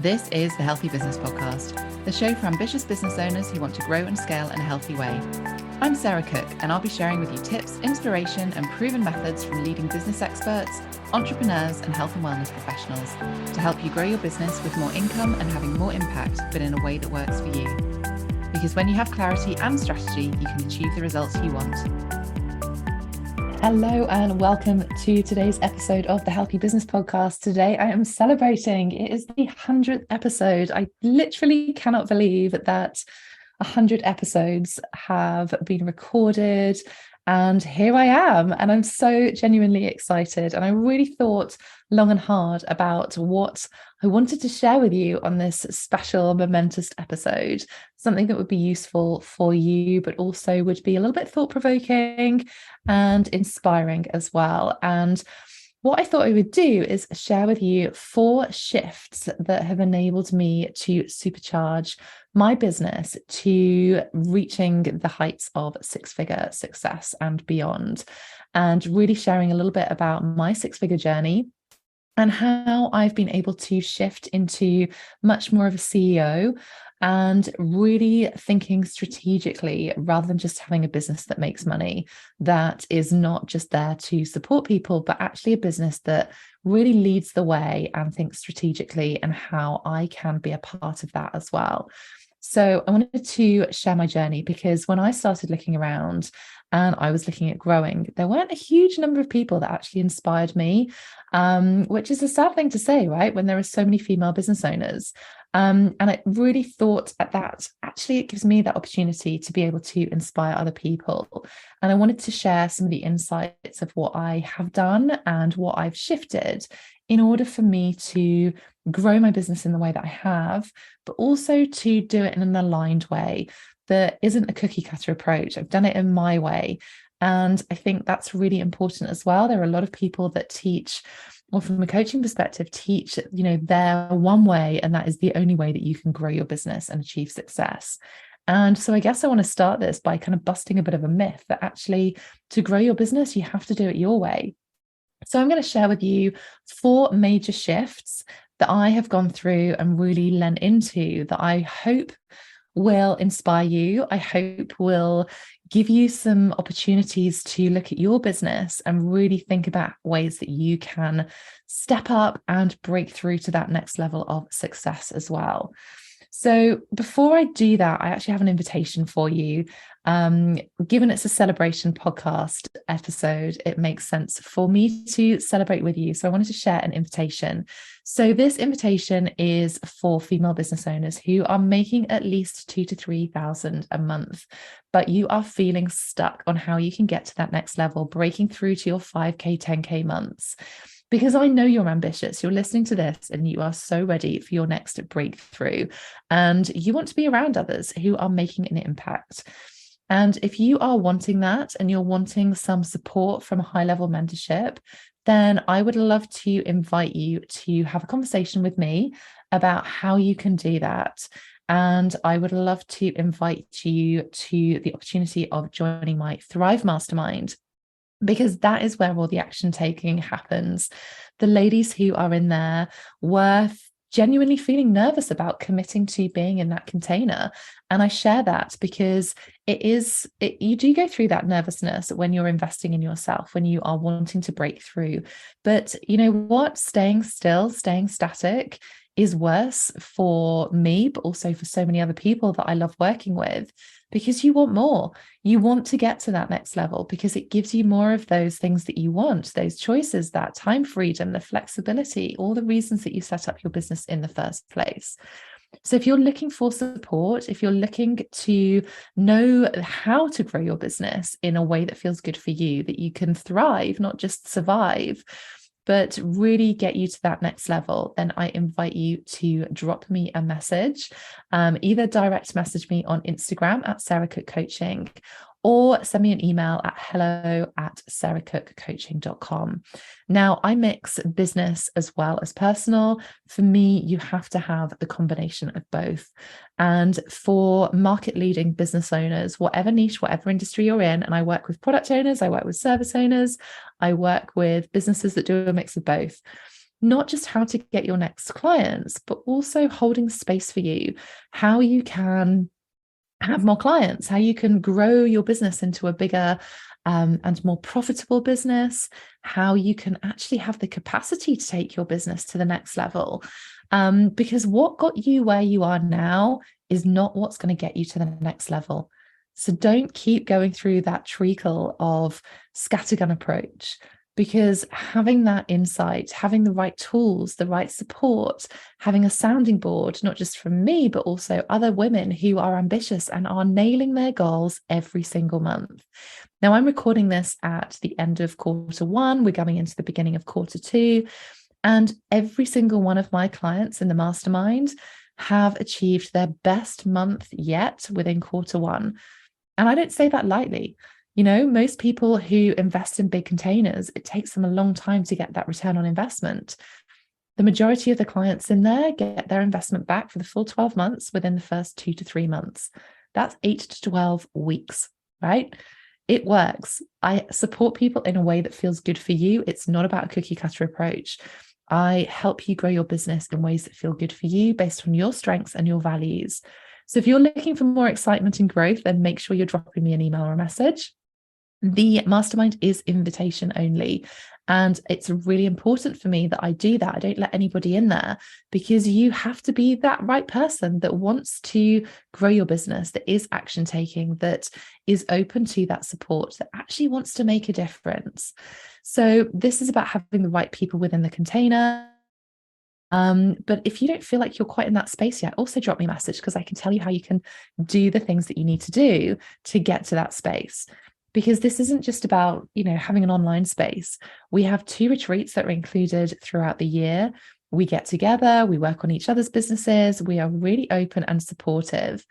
This is the Healthy Business Podcast, the show for ambitious business owners who want to grow and scale in a healthy way. I'm Sarah Cook, and I'll be sharing with you tips, inspiration, and proven methods from leading business experts, entrepreneurs, and health and wellness professionals to help you grow your business with more income and having more impact, but in a way that works for you. Because when you have clarity and strategy, you can achieve the results you want. Hello and welcome to today's episode of the Healthy Business Podcast. Today I am celebrating. It is the 100th episode. I literally cannot believe that 100 episodes have been recorded, and here I am, and I'm so genuinely excited. And I really thought long and hard about what I wanted to share with you on this special, momentous episode, something that would be useful for you, but also would be a little bit thought-provoking and inspiring as well. And what I thought I would do is share with you 4 shifts that have enabled me to supercharge my business to reaching the heights of 6-figure success and beyond, and really sharing a little bit about my 6-figure journey and how I've been able to shift into much more of a CEO and really thinking strategically rather than just having a business that makes money, that is not just there to support people, but actually a business that really leads the way and thinks strategically, and how I can be a part of that as well. So I wanted to share my journey because when I started looking around and I was looking at growing, there weren't a huge number of people that actually inspired me, which is a sad thing to say, right? When there are so many female business owners. And I really thought at that, actually, it gives me that opportunity to be able to inspire other people. And I wanted to share some of the insights of what I have done and what I've shifted in order for me to grow my business in the way that I have, but also to do it in an aligned way that isn't a cookie cutter approach. I've done it in my way. And I think that's really important as well. There are a lot of people that teach, or from a coaching perspective, teach, their one way, and that is the only way that you can grow your business and achieve success. And so I guess I want to start this by kind of busting a bit of a myth that actually to grow your business, you have to do it your way. So I'm going to share with you 4 major shifts that I have gone through and really lent into that I hope will inspire you. I hope will give you some opportunities to look at your business and really think about ways that you can step up and break through to that next level of success as well. So before I do that, I actually have an invitation for you. Given it's a celebration podcast episode, it makes sense for me to celebrate with you. So I wanted to share an invitation. So this invitation is for female business owners who are making at least 2,000 to 3,000 a month, but you are feeling stuck on how you can get to that next level, breaking through to your 5K, 10K months. Because I know you're ambitious, you're listening to this and you are so ready for your next breakthrough, and you want to be around others who are making an impact. And if you are wanting that and you're wanting some support from a high-level mentorship, then I would love to invite you to have a conversation with me about how you can do that. And I would love to invite you to the opportunity of joining my Thrive Mastermind, because that is where all the action taking happens. The ladies who are in there were genuinely feeling nervous about committing to being in that container. And I share that because you do go through that nervousness when you're investing in yourself, when you are wanting to break through. But you know what? Staying still, staying static is worse for me, but also for so many other people that I love working with, because you want more. You want to get to that next level because it gives you more of those things that you want, those choices, that time freedom, the flexibility, all the reasons that you set up your business in the first place. So if you're looking for support, if you're looking to know how to grow your business in a way that feels good for you, that you can thrive, not just survive, but really get you to that next level, then I invite you to drop me a message, either direct message me on Instagram at Sarah Cook Coaching, or send me an email at hello@sarahcookcoaching.com. Now, I mix business as well as personal. For me, you have to have the combination of both. And for market leading business owners, whatever niche, whatever industry you're in, and I work with product owners, I work with service owners, I work with businesses that do a mix of both. not just how to get your next clients, but also holding space for you, how you can have more clients, how you can grow your business into a bigger and more profitable business, how you can actually have the capacity to take your business to the next level. Because what got you where you are now is not what's going to get you to the next level. So don't keep going through that treacle of scattergun approach, because having that insight, having the right tools, the right support, having a sounding board, not just from me, but also other women who are ambitious and are nailing their goals every single month. Now, I'm recording this at the end of Q1. We're going into the beginning of Q2. And every single one of my clients in the mastermind have achieved their best month yet within Q1. And I don't say that lightly. Most people who invest in big containers, it takes them a long time to get that return on investment. The majority of the clients in there get their investment back for the full 12 months within the first 2 to 3 months. That's 8 to 12 weeks, right? It works. I support people in a way that feels good for you. It's not about a cookie cutter approach. I help you grow your business in ways that feel good for you based on your strengths and your values. So if you're looking for more excitement and growth, then make sure you're dropping me an email or a message. The mastermind is invitation only. And it's really important for me that I do that. I don't let anybody in there, because you have to be that right person that wants to grow your business, that is action taking, that is open to that support, that actually wants to make a difference. So this is about having the right people within the container. But if you don't feel like you're quite in that space yet, also drop me a message, because I can tell you how you can do the things that you need to do to get to that space. Because this isn't just about, having an online space. We have 2 retreats that are included throughout the year. We get together, we work on each other's businesses. We are really open and supportive,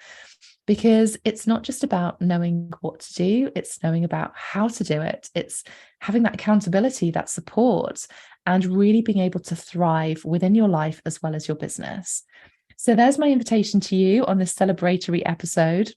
because it's not just about knowing what to do, it's knowing about how to do it. It's having that accountability, that support, and really being able to thrive within your life as well as your business. So there's my invitation to you on this celebratory episode.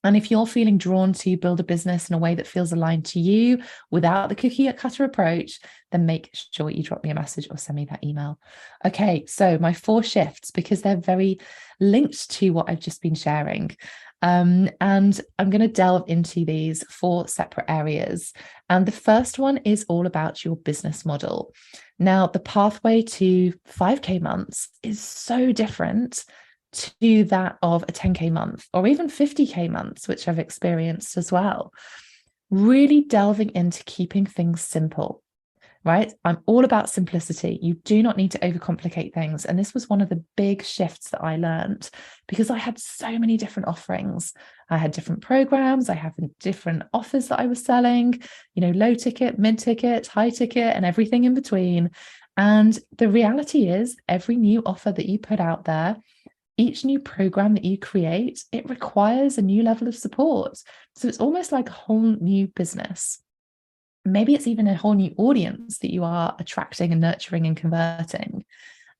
And if you're feeling drawn to build a business in a way that feels aligned to you without the cookie cutter approach, then make sure you drop me a message or send me that email. Okay, so my 4 shifts, because they're very linked to what I've just been sharing. And I'm going to delve into these 4 separate areas. And the first one is all about your business model. Now, the pathway to 5K months is so different to that of a 10K month, or even 50K months, which I've experienced as well. Really delving into keeping things simple, right? I'm all about simplicity. You do not need to overcomplicate things. And this was one of the big shifts that I learned, because I had so many different offerings. I had different programs. I have different offers that I was selling, low ticket, mid ticket, high ticket, and everything in between. And the reality is, every new offer that you put out there, each new program that you create, it requires a new level of support. So it's almost like a whole new business. Maybe it's even a whole new audience that you are attracting and nurturing and converting.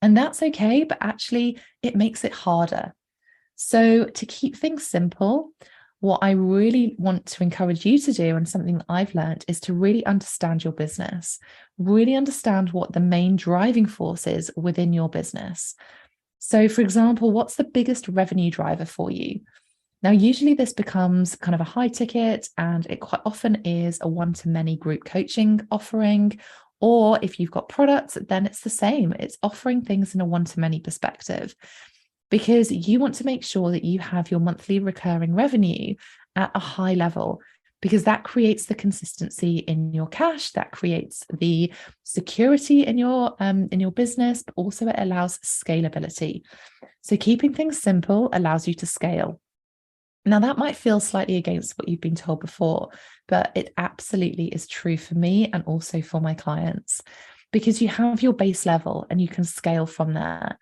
And that's okay, but actually it makes it harder. So to keep things simple, what I really want to encourage you to do, and something that I've learned, is to really understand your business, really understand what the main driving force is within your business. So, for example, what's the biggest revenue driver for you? Now, usually this becomes kind of a high ticket, and it quite often is a one-to-many group coaching offering. Or if you've got products, then it's the same. It's offering things in a one-to-many perspective, because you want to make sure that you have your monthly recurring revenue at a high level, because that creates the consistency in your cash, that creates the security in your business, but also it allows scalability. So keeping things simple allows you to scale. Now, that might feel slightly against what you've been told before, but it absolutely is true for me and also for my clients, because you have your base level and you can scale from there.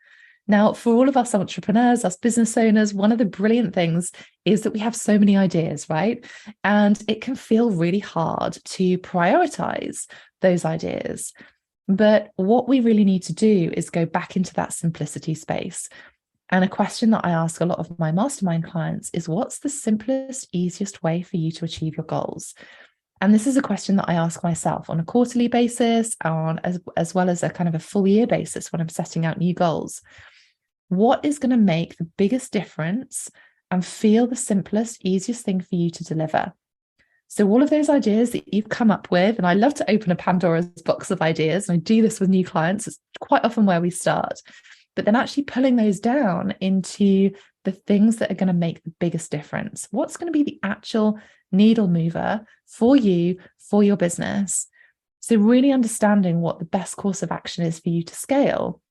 Now, for all of us entrepreneurs, us business owners, one of the brilliant things is that we have so many ideas, right? And it can feel really hard to prioritize those ideas. But what we really need to do is go back into that simplicity space. And a question that I ask a lot of my mastermind clients is, what's the simplest, easiest way for you to achieve your goals? And this is a question that I ask myself on a quarterly basis, as well as a kind of a full year basis when I'm setting out new goals. What is going to make the biggest difference and feel the simplest, easiest thing for you to deliver? So all of those ideas that you've come up with, and I love to open a Pandora's box of ideas, and I do this with new clients. It's quite often where we start, but then actually pulling those down into the things that are going to make the biggest difference. What's going to be the actual needle mover for you, for your business? So really understanding what the best course of action is for you to scale.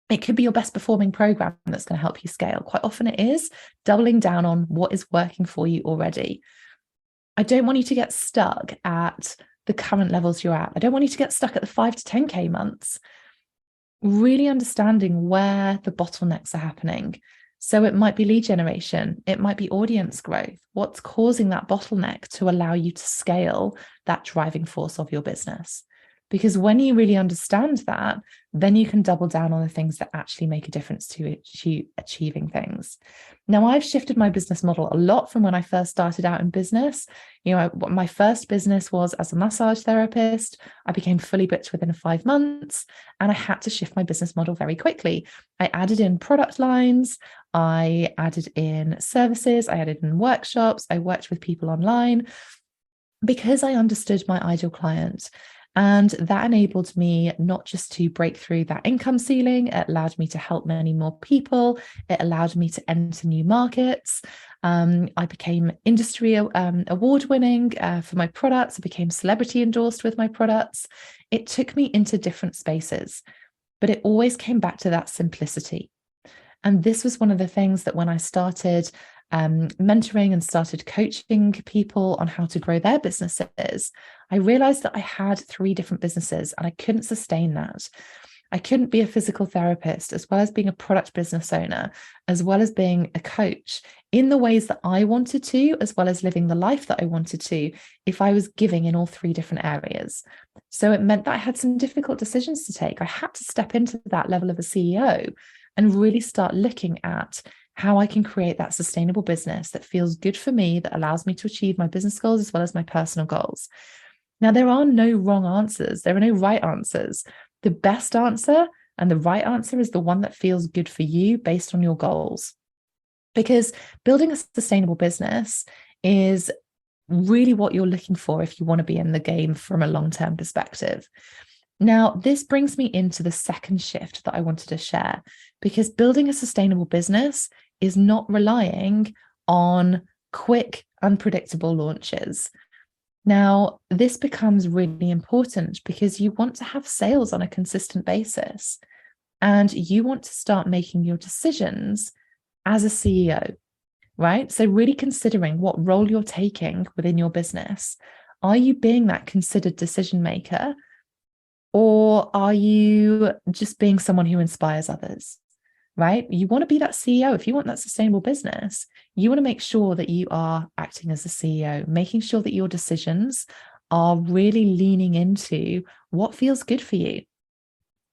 It could be your best performing program that's going to help you scale. Quite often it is doubling down on what is working for you already. I don't want you to get stuck at the current levels you're at. I don't want you to get stuck at the 5 to 10K months. Really understanding where the bottlenecks are happening. So it might be lead generation. It might be audience growth. What's causing that bottleneck to allow you to scale that driving force of your business? Because when you really understand that, then you can double down on the things that actually make a difference to achieving things. Now, I've shifted my business model a lot from when I first started out in business. My first business was as a massage therapist. I became fully booked within 5 months, and I had to shift my business model very quickly. I added in product lines. I added in services. I added in workshops. I worked with people online because I understood my ideal client. And that enabled me not just to break through that income ceiling, it allowed me to help many more people. It allowed me to enter new markets. I became industry award-winning for my products. I became celebrity endorsed with my products. It took me into different spaces, but it always came back to that simplicity. And this was one of the things that when I started mentoring and started coaching people on how to grow their businesses, I realized that I had 3 different businesses and I couldn't sustain that. I couldn't be a physical therapist, as well as being a product business owner, as well as being a coach in the ways that I wanted to, as well as living the life that I wanted to, if I was giving in all 3 different areas. So it meant that I had some difficult decisions to take. I had to step into that level of a CEO and really start looking at how I can create that sustainable business that feels good for me, that allows me to achieve my business goals as well as my personal goals. Now, there are no wrong answers. There are no right answers. The best answer and the right answer is the one that feels good for you based on your goals. Because building a sustainable business is really what you're looking for if you want to be in the game from a long-term perspective. Now, this brings me into the second shift that I wanted to share, because building a sustainable business is not relying on quick, unpredictable launches. Now, this becomes really important because you want to have sales on a consistent basis, and you want to start making your decisions as a CEO, right? So really considering what role you're taking within your business. Are you being that considered decision maker? Or are you just being someone who inspires others, right? You want to be that CEO. If you want that sustainable business, you want to make sure that you are acting as a CEO, making sure that your decisions are really leaning into what feels good for you.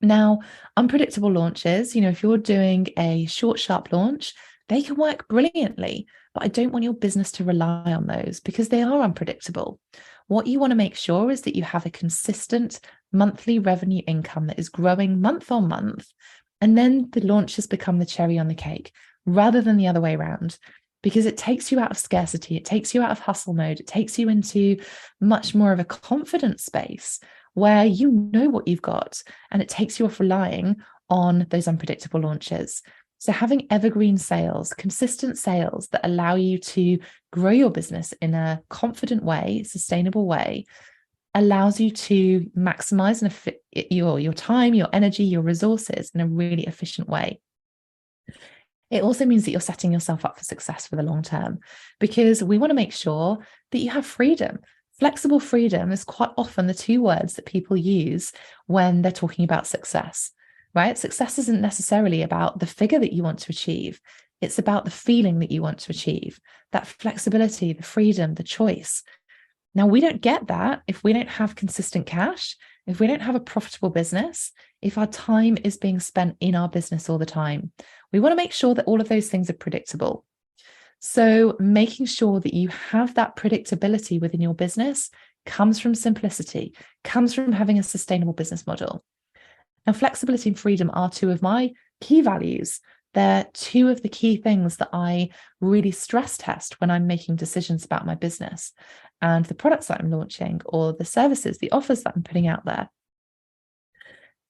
Now, unpredictable launches, if you're doing a short, sharp launch, they can work brilliantly, but I don't want your business to rely on those because they are unpredictable. What you want to make sure is that you have a consistent monthly revenue income that is growing month on month. And then the launches become the cherry on the cake rather than the other way around, because it takes you out of scarcity. It takes you out of hustle mode. It takes you into much more of a confident space where you know what you've got, and it takes you off relying on those unpredictable launches. So having evergreen sales, consistent sales that allow you to grow your business in a confident way, sustainable way, allows you to maximize your time, your energy, your resources in a really efficient way. It also means that you're setting yourself up for success for the long term, because we want to make sure that you have freedom. Flexible freedom is quite often the 2 words that people use when they're talking about success, right? Success isn't necessarily about the figure that you want to achieve. It's about the feeling that you want to achieve, that flexibility, the freedom, the choice. Now, we don't get that if we don't have consistent cash, if we don't have a profitable business, if our time is being spent in our business all the time. We want to make sure that all of those things are predictable. So making sure that you have that predictability within your business comes from simplicity, comes from having a sustainable business model. And flexibility and freedom are two of my key values. They're two of the key things that I really stress test when I'm making decisions about my business and the products that I'm launching or the services, the offers that I'm putting out there.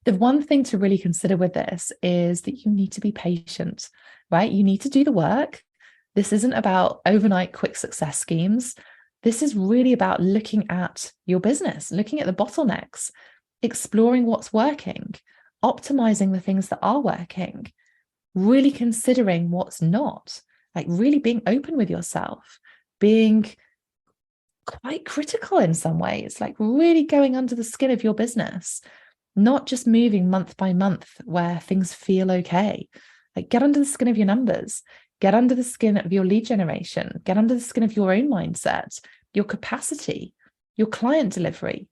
The one thing to really consider with this is that you need to be patient, right? You need to do the work. This isn't about overnight quick success schemes. This is really about looking at your business, looking at the bottlenecks, exploring what's working, optimizing the things that are working, really considering what's not, like really being open with yourself, being quite critical in some ways, like really going under the skin of your business, not just moving month by month where things feel okay. Like get under the skin of your numbers, get under the skin of your lead generation, get under the skin of your own mindset, your capacity, your client delivery.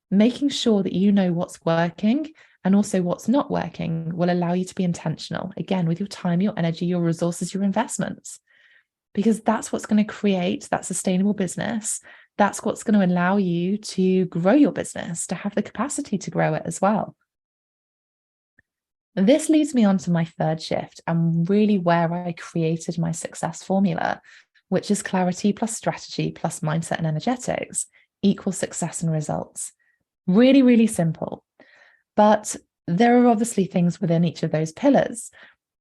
Making sure that you know what's working and also what's not working will allow you to be intentional, again, with your time, your energy, your resources, your investments, because that's what's going to create that sustainable business. That's what's going to allow you to grow your business, to have the capacity to grow it as well. This leads me on to my third shift and really where I created my success formula, which is clarity plus strategy plus mindset and energetics equals success and results. Really, really simple. But there are obviously things within each of those pillars.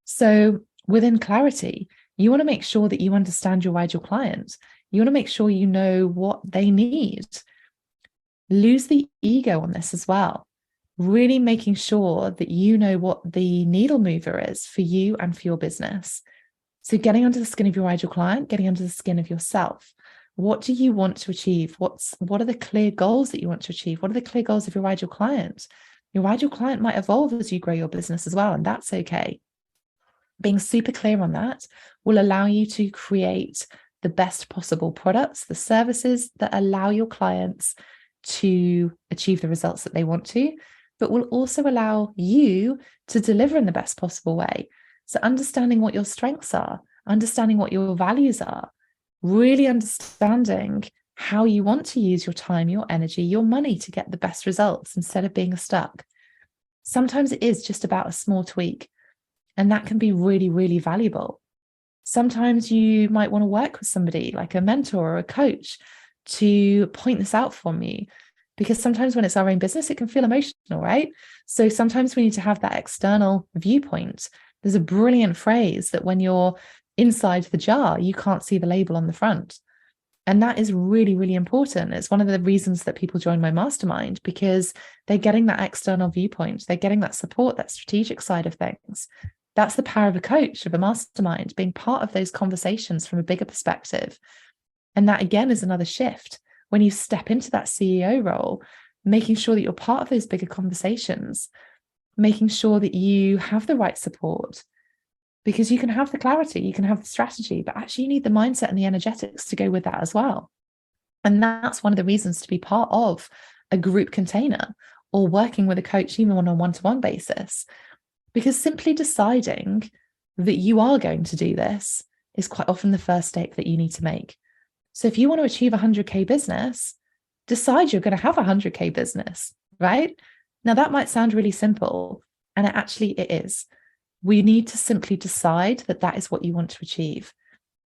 So within clarity, you want to make sure that you understand your ideal client. You want to make sure you know what they need. Lose the ego on this as well. Really making sure that you know what the needle mover is for you and for your business. So getting under the skin of your ideal client, getting under the skin of yourself. What do you want to achieve? What are the clear goals that you want to achieve? What are the clear goals of your ideal client? Your ideal client might evolve as you grow your business as well, and that's okay. Being super clear on that will allow you to create the best possible products, the services that allow your clients to achieve the results that they want to, but will also allow you to deliver in the best possible way. So understanding what your strengths are, understanding what your values are, really understanding how you want to use your time, your energy, your money to get the best results instead of being stuck. Sometimes it is just about a small tweak, and that can be really, really valuable. Sometimes you might want to work with somebody like a mentor or a coach to point this out from you, because sometimes when it's our own business, it can feel emotional, right? So sometimes we need to have that external viewpoint. There's a brilliant phrase that when you're inside the jar, you can't see the label on the front. And that is really, really important. It's one of the reasons that people join my mastermind, because they're getting that external viewpoint. They're getting that support, that strategic side of things. That's the power of a coach, of a mastermind, being part of those conversations from a bigger perspective. And that, again, is another shift. When you step into that CEO role, making sure that you're part of those bigger conversations, making sure that you have the right support, because you can have the clarity, you can have the strategy, but actually you need the mindset and the energetics to go with that as well. And that's one of the reasons to be part of a group container or working with a coach, even on a one-to-one basis, because simply deciding that you are going to do this is quite often the first step that you need to make. So if you want to achieve a 100K business, decide you're going to have a 100K business, right? Now that might sound really simple, and it is. We need to simply decide that that is what you want to achieve,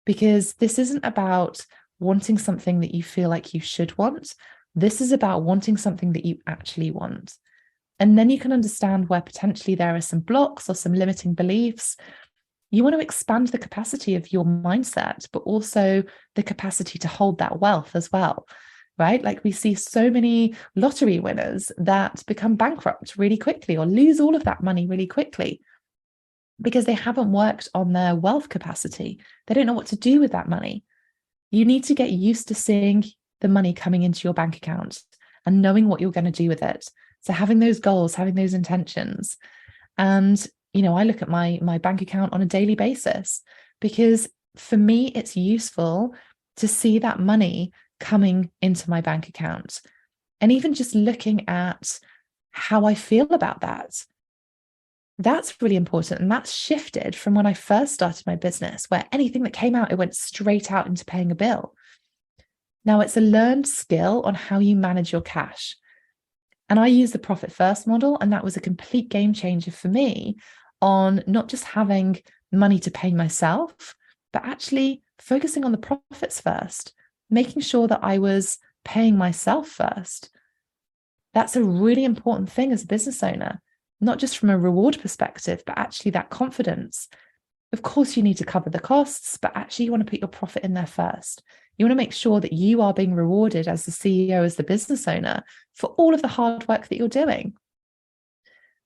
because this isn't about wanting something that you feel like you should want. This is about wanting something that you actually want. And then you can understand where potentially there are some blocks or some limiting beliefs. You want to expand the capacity of your mindset, but also the capacity to hold that wealth as well, right? Like we see so many lottery winners that become bankrupt really quickly or lose all of that money really quickly, because they haven't worked on their wealth capacity. They don't know what to do with that money. You need to get used to seeing the money coming into your bank account and knowing what you're going to do with it. So having those goals, having those intentions. And, I look at my bank account on a daily basis, because for me, it's useful to see that money coming into my bank account. And even just looking at how I feel about that. That's really important. And that's shifted from when I first started my business, where anything that came out, it went straight out into paying a bill. Now, it's a learned skill on how you manage your cash. And I use the profit first model, and that was a complete game changer for me on not just having money to pay myself, but actually focusing on the profits first, making sure that I was paying myself first. That's a really important thing as a business owner, not just from a reward perspective, but actually that confidence. Of course, you need to cover the costs, but actually you want to put your profit in there first. You want to make sure that you are being rewarded as the CEO, as the business owner, for all of the hard work that you're doing.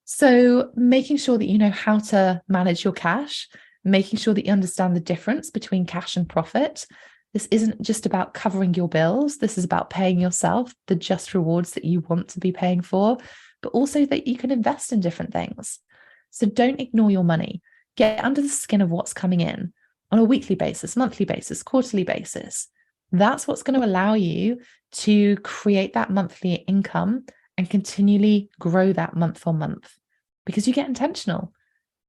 So making sure that you know how to manage your cash, making sure that you understand the difference between cash and profit. This isn't just about covering your bills. This is about paying yourself the just rewards that you want to be paying for, but also that you can invest in different things. So don't ignore your money. Get under the skin of what's coming in on a weekly basis, monthly basis, quarterly basis. That's what's going to allow you to create that monthly income and continually grow that month on month, because you get intentional.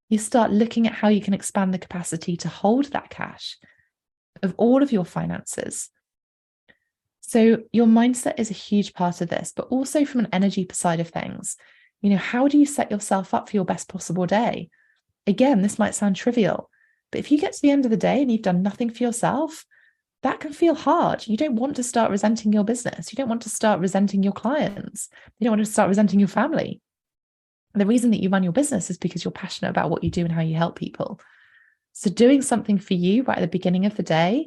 You start looking at how you can expand the capacity to hold that cash of all of your finances. So your mindset is a huge part of this, but also from an energy side of things. How do you set yourself up for your best possible day? Again, this might sound trivial, but if you get to the end of the day and you've done nothing for yourself, that can feel hard. You don't want to start resenting your business. You don't want to start resenting your clients. You don't want to start resenting your family. The reason that you run your business is because you're passionate about what you do and how you help people. So doing something for you right at the beginning of the day,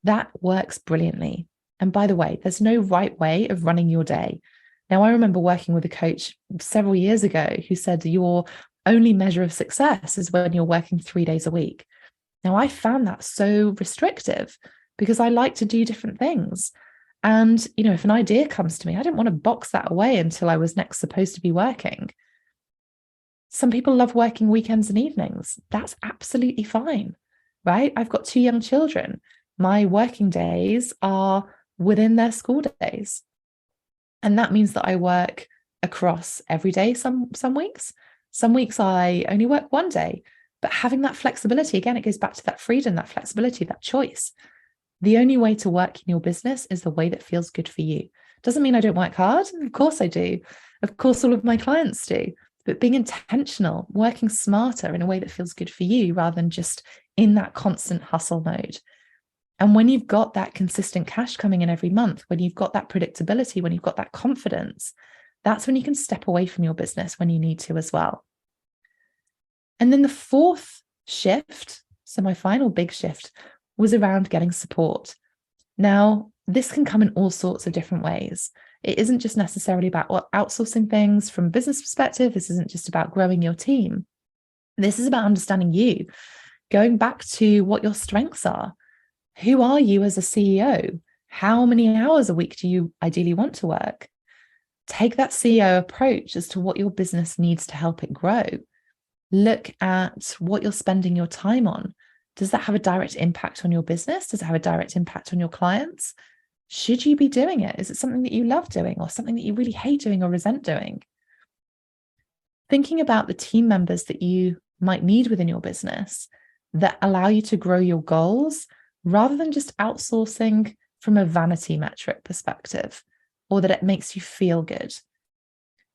that works brilliantly. And by the way, there's no right way of running your day. Now, I remember working with a coach several years ago who said your only measure of success is when you're working 3 days a week. Now, I found that so restrictive because I like to do different things. And, if an idea comes to me, I didn't want to box that away until I was next supposed to be working. Some people love working weekends and evenings. That's absolutely fine, right? I've got 2 young children. My working days are within their school days. And that means that I work across every day some weeks. Some weeks I only work 1 day. But having that flexibility, again, it goes back to that freedom, that flexibility, that choice. The only way to work in your business is the way that feels good for you. Doesn't mean I don't work hard. Of course I do. Of course, all of my clients do. But being intentional, working smarter in a way that feels good for you rather than just in that constant hustle mode. And when you've got that consistent cash coming in every month, when you've got that predictability, when you've got that confidence, that's when you can step away from your business when you need to as well. And then the fourth shift, so my final big shift, was around getting support. Now, this can come in all sorts of different ways. It isn't just necessarily about outsourcing things from a business perspective. This isn't just about growing your team. This is about understanding you, going back to what your strengths are. Who are you as a CEO? How many hours a week do you ideally want to work? Take that CEO approach as to what your business needs to help it grow. Look at what you're spending your time on. Does that have a direct impact on your business? Does it have a direct impact on your clients? Should you be doing it? Is it something that you love doing or something that you really hate doing or resent doing? Thinking about the team members that you might need within your business that allow you to grow your goals rather than just outsourcing from a vanity metric perspective or that it makes you feel good.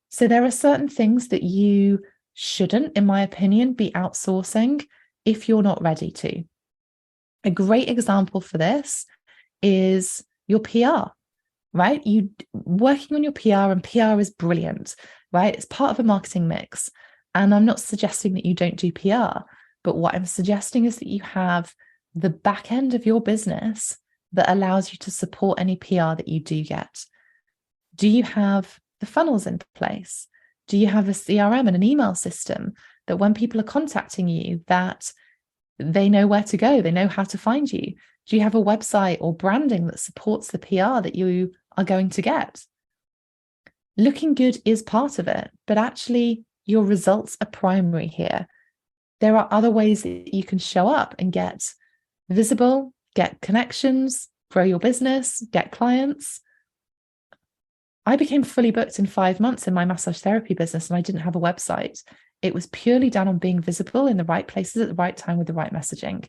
So there are certain things that you shouldn't, in my opinion, be outsourcing if you're not ready to. A great example for this is your PR, right? You working on your PR, and PR is brilliant, right? It's part of a marketing mix. And I'm not suggesting that you don't do PR, but what I'm suggesting is that you have the back end of your business that allows you to support any PR that you do get. Do you have the funnels in place? Do you have a CRM and an email system that when people are contacting you, that they know where to go, they know how to find you? Do you have a website or branding that supports the PR that you are going to get? Looking good is part of it, but actually your results are primary here. There are other ways that you can show up and get visible, get connections, grow your business, get clients. I became fully booked in 5 months in my massage therapy business, and I didn't have a website. It was purely done on being visible in the right places at the right time with the right messaging.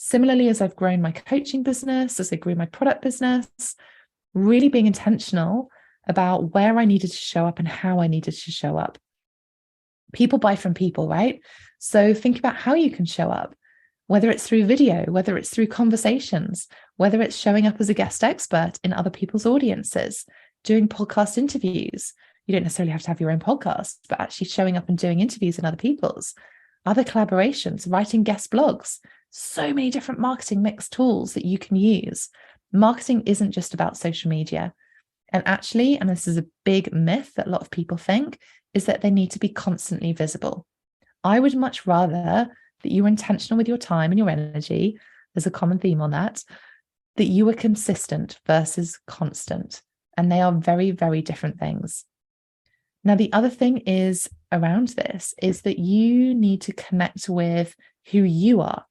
Similarly, as I've grown my coaching business, as I grew my product business, really being intentional about where I needed to show up and how I needed to show up. People buy from people, right? So think about how you can show up, whether it's through video, whether it's through conversations, whether it's showing up as a guest expert in other people's audiences, doing podcast interviews. You don't necessarily have to have your own podcast, but actually showing up and doing interviews in other people's, other collaborations, writing guest blogs, so many different marketing mix tools that you can use. Marketing isn't just about social media. And actually, and this is a big myth that a lot of people think, is that they need to be constantly visible. I would much rather that you were intentional with your time and your energy. There's a common theme on that you were consistent versus constant. And they are very, very different things. Now, the other thing is around this is that you need to connect with who you are,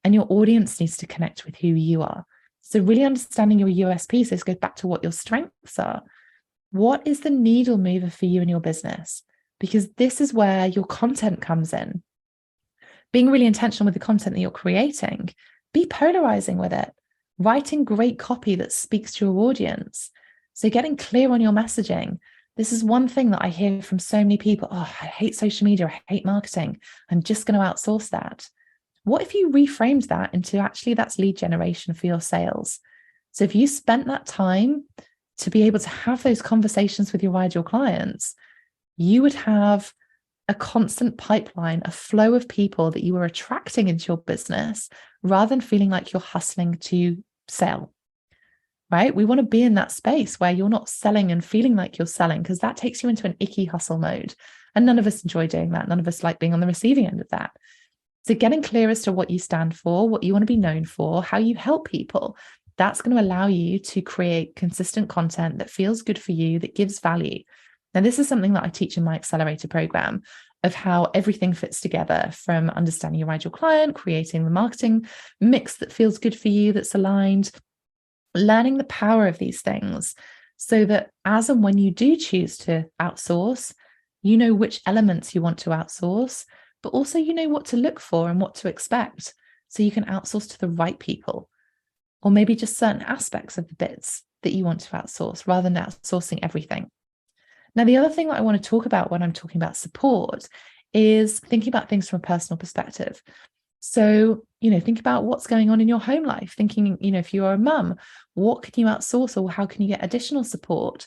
and your audience needs to connect with who you are. So really understanding your USP, so this goes back to what your strengths are. What is the needle mover for you in your business? Because this is where your content comes in. Being really intentional with the content that you're creating, be polarizing with it, writing great copy that speaks to your audience. So getting clear on your messaging. This is one thing that I hear from so many people. Oh, I hate social media. I hate marketing. I'm just going to outsource that. What if you reframed that into actually that's lead generation for your sales? So if you spent that time to be able to have those conversations with your ideal clients, you would have a constant pipeline, a flow of people that you are attracting into your business rather than feeling like you're hustling to sell, right? We want to be in that space where you're not selling and feeling like you're selling, because that takes you into an icky hustle mode. And none of us enjoy doing that. None of us like being on the receiving end of that. So getting clear as to what you stand for, what you want to be known for, how you help people, that's going to allow you to create consistent content that feels good for you, that gives value. Now, this is something that I teach in my accelerator program of how everything fits together, from understanding your ideal client, creating the marketing mix that feels good for you, that's aligned, learning the power of these things so that as and when you do choose to outsource, you know which elements you want to outsource, but also you know what to look for and what to expect. So you can outsource to the right people, or maybe just certain aspects of the bits that you want to outsource rather than outsourcing everything. Now, the other thing that I want to talk about when I'm talking about support is thinking about things from a personal perspective. So, think about what's going on in your home life, thinking, if you are a mum, what can you outsource or how can you get additional support?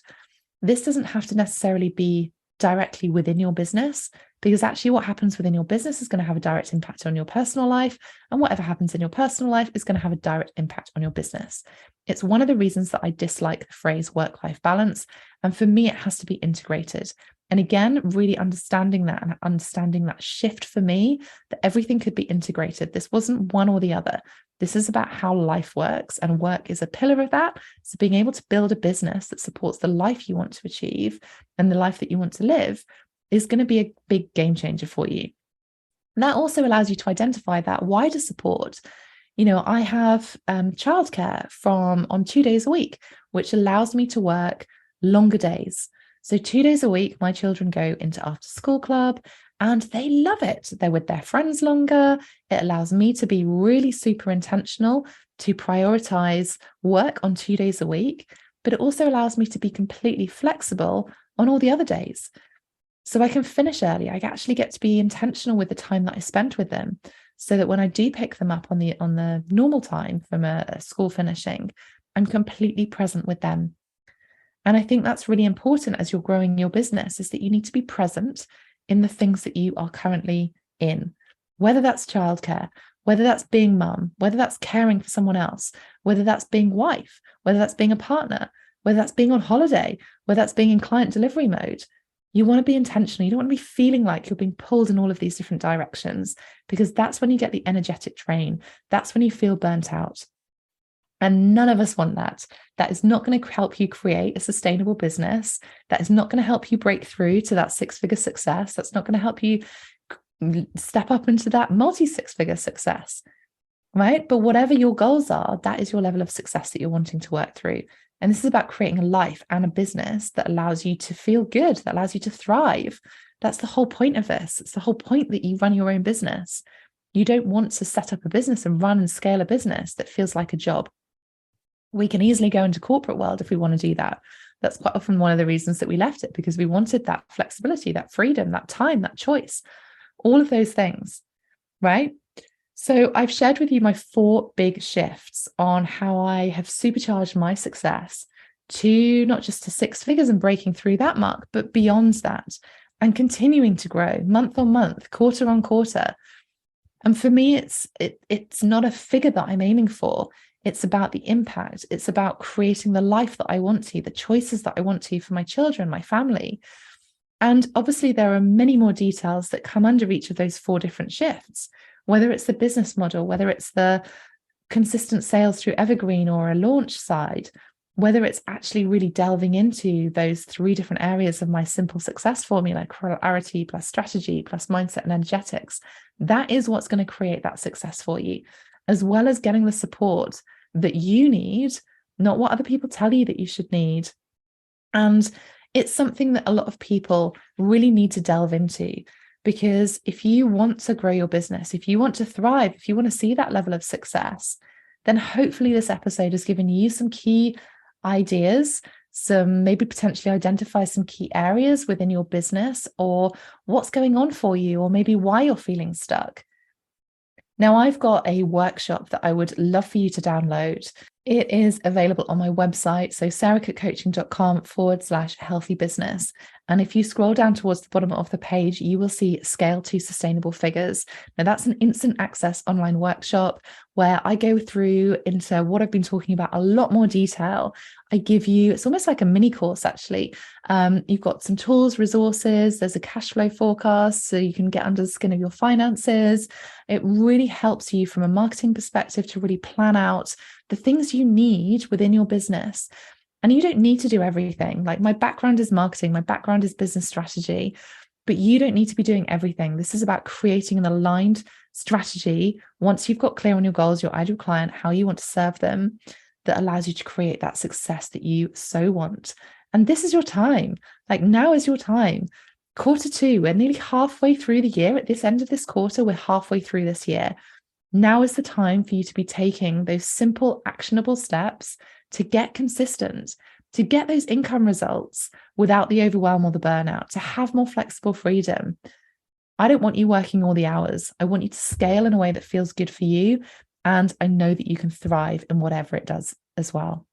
This doesn't have to necessarily be directly within your business, because actually what happens within your business is going to have a direct impact on your personal life, and whatever happens in your personal life is going to have a direct impact on your business. It's one of the reasons that I dislike the phrase work-life balance, and for me it has to be integrated. And again, really understanding that and understanding that shift for me, that everything could be integrated. This wasn't one or the other. This is about how life works, and work is a pillar of that. So being able to build a business that supports the life you want to achieve and the life that you want to live is going to be a big game changer for you. And that also allows you to identify that wider support. I have childcare on 2 days a week, which allows me to work longer days. So 2 days a week, my children go into after school club and they love it. They're with their friends longer. It allows me to be really super intentional to prioritize work on 2 days a week, but it also allows me to be completely flexible on all the other days. So I can finish early. I actually get to be intentional with the time that I spent with them, so that when I do pick them up on the normal time from a school finishing, I'm completely present with them. And I think that's really important as you're growing your business, is that you need to be present in the things that you are currently in, whether that's childcare, whether that's being mum, whether that's caring for someone else, whether that's being wife, whether that's being a partner, whether that's being on holiday, whether that's being in client delivery mode. You want to be intentional. You don't want to be feeling like you're being pulled in all of these different directions, because that's when you get the energetic drain. That's when you feel burnt out. And none of us want that. That is not going to help you create a sustainable business. That is not going to help you break through to that 6-figure success. That's not going to help you step up into that multi-6-figure success, right? But whatever your goals are, that is your level of success that you're wanting to work through. And this is about creating a life and a business that allows you to feel good, that allows you to thrive. That's the whole point of this. It's the whole point that you run your own business. You don't want to set up a business and run and scale a business that feels like a job. We can easily go into corporate world if we want to do that. That's quite often one of the reasons that we left it, because we wanted that flexibility, that freedom, that time, that choice, all of those things, right? So I've shared with you my 4 big shifts on how I have supercharged my success to not just to 6 figures and breaking through that mark, but beyond that, and continuing to grow month on month, quarter on quarter. And for me, it's not a figure that I'm aiming for. It's about the impact. It's about creating the life that I want to, the choices that I want to for my children, my family. And obviously, there are many more details that come under each of those 4 different shifts, whether it's the business model, whether it's the consistent sales through Evergreen or a launch side, whether it's actually really delving into those 3 different areas of my simple success formula, clarity plus strategy plus mindset and energetics. That is what's going to create that success for you, as well as getting the support that you need, not what other people tell you that you should need. And it's something that a lot of people really need to delve into, because if you want to grow your business, if you want to thrive, if you want to see that level of success, then hopefully this episode has given you some key ideas, some maybe potentially identify some key areas within your business, or what's going on for you, or maybe why you're feeling stuck. Now, I've got a workshop that I would love for you to download. It is available on my website, so sarahcookcoaching.com/healthy business. And if you scroll down towards the bottom of the page, you will see Scale to Sustainable Figures. Now, that's an instant access online workshop where I go through into what I've been talking about a lot more detail. I give you, it's almost like a mini course, actually. You've got some tools, resources, there's a cash flow forecast, so you can get under the skin of your finances. It really helps you from a marketing perspective to really plan out the things you need within your business. And you don't need to do everything. Like, my background is marketing, my background is business strategy, but you don't need to be doing everything. This is about creating an aligned strategy. Once you've got clear on your goals, your ideal client, how you want to serve them, that allows you to create that success that you so want. And this is your time. Like, now is your time. Q2, we're nearly halfway through the year. At this end of this quarter, we're halfway through this year. Now is the time for you to be taking those simple, actionable steps to get consistent, to get those income results without the overwhelm or the burnout, to have more flexible freedom. I don't want you working all the hours. I want you to scale in a way that feels good for you. And I know that you can thrive in whatever it does as well.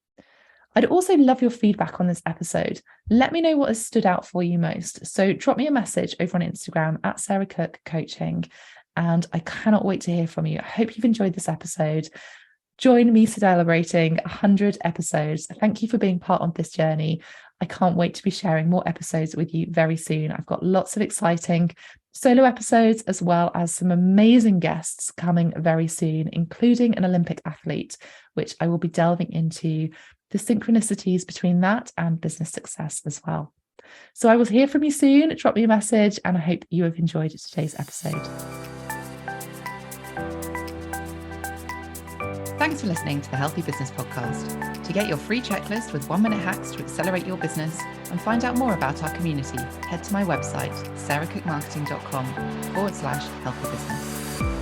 I'd also love your feedback on this episode. Let me know what has stood out for you most. So drop me a message over on Instagram at sarahcookcoaching. And I cannot wait to hear from you. I hope you've enjoyed this episode. Join me celebrating 100 episodes. Thank you for being part of this journey. I can't wait to be sharing more episodes with you very soon. I've got lots of exciting solo episodes, as well as some amazing guests coming very soon, including an Olympic athlete, which I will be delving into the synchronicities between that and business success as well. So I will hear from you soon. Drop me a message, and I hope you have enjoyed today's episode. Thanks for listening to the Healthy Business Podcast. To get your free checklist with 1-minute hacks to accelerate your business and find out more about our community, head to my website, sarahcookmarketing.com/healthy business.